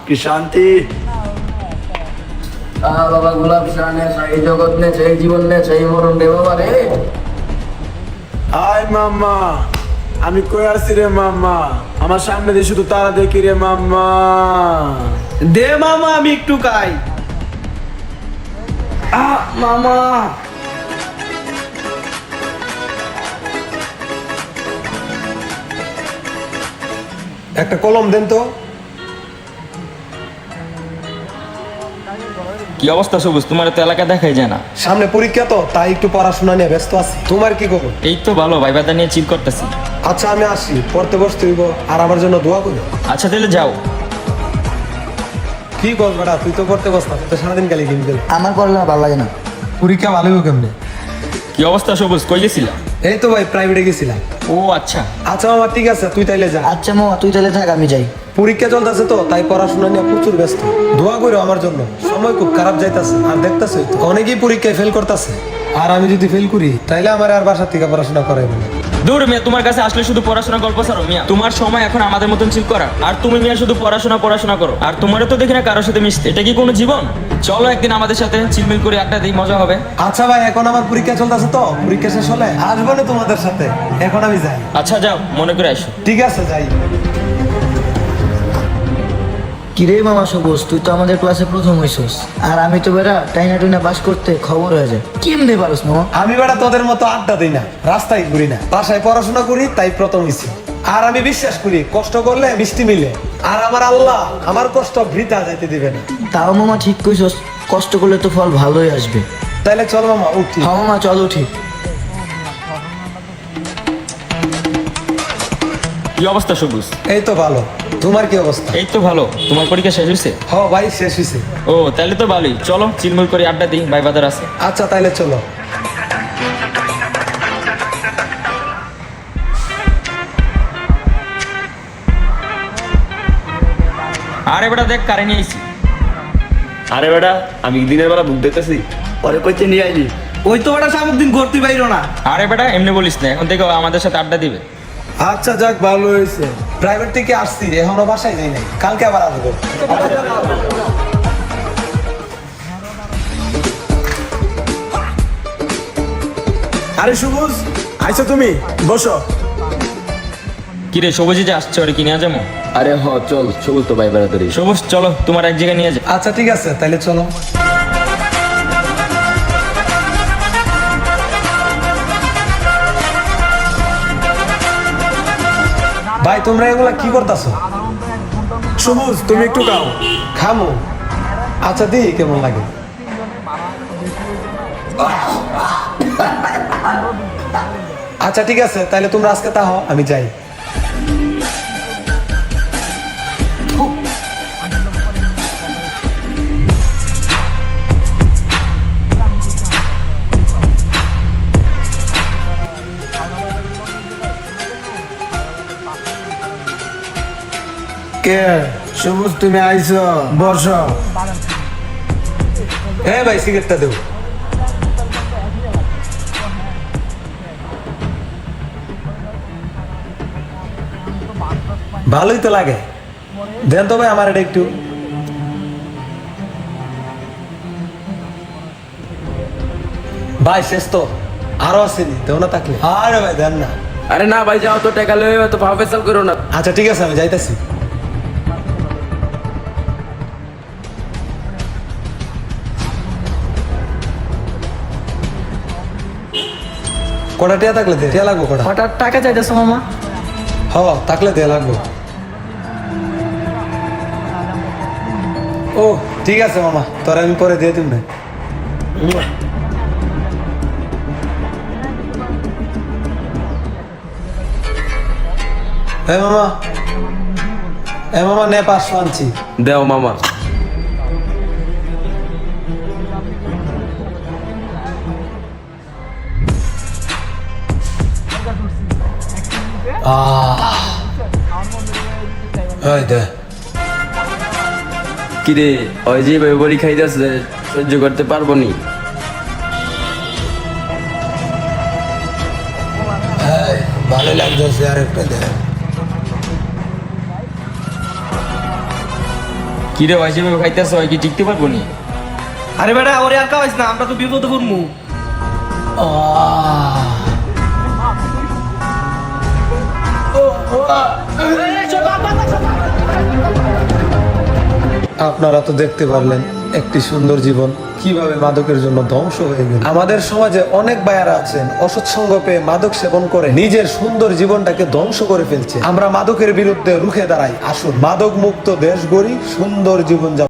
কি শান্তি। বাবা গোলাপ শাহ নেছে, এই জগৎ নেছে, এই জীবন নেছে, এই মরণ রে বাবা রে। আয় মাম্মা, আমি কই আছি রে মাম্মা? আমার সামনে দিয়ে শুধু তারা দেখি রে মাম্মা। দে মামা আমি একটু খাই। মামা একটা কলম দেন তো। কি অবস্থা সবুজ? তোমার তো এলাকা দেখাই যায় না। সামনে পরীক্ষা তো, তাই একটু পড়াশোনা নিয়ে ব্যস্ত আছি। তোমার কি খবর? এই তো ভালো, ভাইবাদা নিয়ে চিল করতেছি। আচ্ছা আমি আসি, পড়তে বসতে হইব, আর আমার জন্য দোয়া করো। আচ্ছা তাহলে যাও। কি কর বেটা, তুই তো পড়তে বস না, তুই তো সারাদিন খালি গেম খেল। আমার পড়ালেখা ভালো লাগে না। পরীক্ষা ভালো হইব কেমনে? কি অবস্থা সবুজ, কই গেছিলা? এই তো ভাই প্রাইভেটে গেছিলাম। ও আচ্ছা। আচ্ছা মামা ঠিক আছে, তুই তাইলে যা। আচ্ছা মামা তুই তাহলে থাক, আমি যাই। পরীক্ষা চলতেছে তো, তাই পড়াশোনা নিয়ে প্রচুর ব্যস্ত। দোয়া করো আমার জন্য, সময় খুব খারাপ যাইতাছে। আর দেখতাছে তো অনেকেই পরীক্ষায় ফেল করতেছে, আর আমি যদি ফেল করি তাইলে আমার আর বাসা থেকে পড়াশোনা করাইবে না। দূর মিয়া, তোমার কাছে আসলে শুধু পড়াশোনা গল্প ছাড়ো মিয়া। তোমার সময় এখন আমাদের মতন চিল করা, আর তুমি মিয়া শুধু পড়াশোনা করো। আর তোমারও তো দেখি না কারোর সাথে মিশতে। এটা কি কোনো জীবন? চলো একদিন আমাদের সাথে চিলমিল করে আড্ডা দিই, মজা হবে। আচ্ছা ভাই, এখন আমার পরীক্ষা চলতেছে তো, পরীক্ষা শেষ হলে আসবো না তোমাদের সাথে। এখন আমি যাই। আচ্ছা যাও, মনে করে আসো। ঠিক আছে যাই। কিরে মামা সবুজ, তুই তো আমাদের ক্লাসে প্রথম হইছস, আর আমি তো বেটা টাইনা টুইনা পাস করতে খবর হয়ে যায়। কেমনে পারস মামা? আমি বেটা তোদের মতো আড্ডা দিই না, রাস্তায় ঘুরি না, বাসায় পড়াশোনা করি, তাই প্রথম হইছি। আর আমি বিশ্বাস করি কষ্ট করলে মিষ্টি মিলে, আর আমার আল্লাহ আমার কষ্ট বৃথা যাইতে দিবে না। তাও মামা ঠিক কইছস, কষ্ট করলে তো ফল ভালোই আসবে। তাইলে চল মামা উঠি। হ্যাঁ মামা চলো ঠিক। কি অবস্থা সবুজ? এই তো ভালো, তোমার কি অবস্থা? এই তো ভালো। তোমার পরীক্ষা শেষ হয়েছে? হ ভাই শেষ হয়েছে। ও তাহলে তো ভালোই, চলো চিলমিল করে আড্ডা দিই, ভাইবাদার আছে। আচ্ছা তাইলে চলো। আরে বেটা দেখ, কারে নিয়ে আইছি। আরে বেটা, আমি দিনের বেলা বুক দেখতেছি। পরে কইতে নিয়ে আইলি। ওই তো ওটা সামুক দিন করতে পাইরো না। আরে বেটা এমনি বলিস না, এখন থেকে ও আমাদের সাথে আড্ডা দিবে। আচ্ছা যাক ভালো হয়েছে, প্রাইভেট থেকে আসছি, এখনো বাসায় যাই নাই, কালকে আবার আসবো। আরে সবুজ, আইছো তুমি? বসো। কিরে সবুজি যে আসছে, ওরে কিনে যাবো। আরে হ চল, সবুজ তো ভাই বেড়াতারি। সবুজ চলো, তোমার এক জায়গায় নিয়ে যা। আচ্ছা ঠিক আছে তাইলে চলো। ভাই তোমরা এগুলা কি করতেছো? সবুজ তুমি একটু খাও। খামো? আচ্ছা দি কেমন লাগে। আচ্ছা ঠিক আছে, তাহলে তোমরা আজকে তাহো, আমি যাই। কে সবুজ তুমি আইছো? বসো। হ্যাঁ ভাই সিগারেটটা দেবো। ভালোই তো লাগে, দেন তো ভাই আমার এটা একটু। ভাই শেষ তো, আরো আসেনি, দেও না থাকলে। আরে ভাই দেন না। আরে না ভাই যাও তো, টাকা লয়ে তো ভাবেসাল করো না। আচ্ছা ঠিক আছে আমি যাইতাছি। কটা টিয়া থাকলে দে, টিয়া লাগবো কটা? হঠাৎ টাকা চাইতেছো মামা? হ থাকলে দে লাগবো। ও ঠিক আছে মামা, তোর আমি পরে দিয়ে দিব না। মামা, মামা নে 500 আনছি। দেও মামা। ওই দে। কিরে ওই যে ভাই বড়ি খাইতেছে, সহ্য করতে পারবো নি? ভালো লাগতেছে আর একটা দেখ। কি রে ভাই যেভাবে খাইতেছ হয় কি টিকতে পারবো নি? আরে বেটা ওরে আর খাওয়াইস না, আমরা তো বিপদে পড়মু। আপনারা তো দেখতে পারলেন একটি সুন্দর জীবন কিভাবে মাদকের জন্য ধ্বংস হয়ে গেল। আমাদের সমাজে অনেক ভাইয়ারা আছেন অসৎসঙ্গ পেয়ে মাদক সেবন করে নিজের সুন্দর জীবনটাকে ধ্বংস করে ফেলছে। আমরা মাদকের বিরুদ্ধে রুখে দাঁড়াই। আসুন মাদক মুক্ত দেশ গড়ি, সুন্দর জীবন যাপন।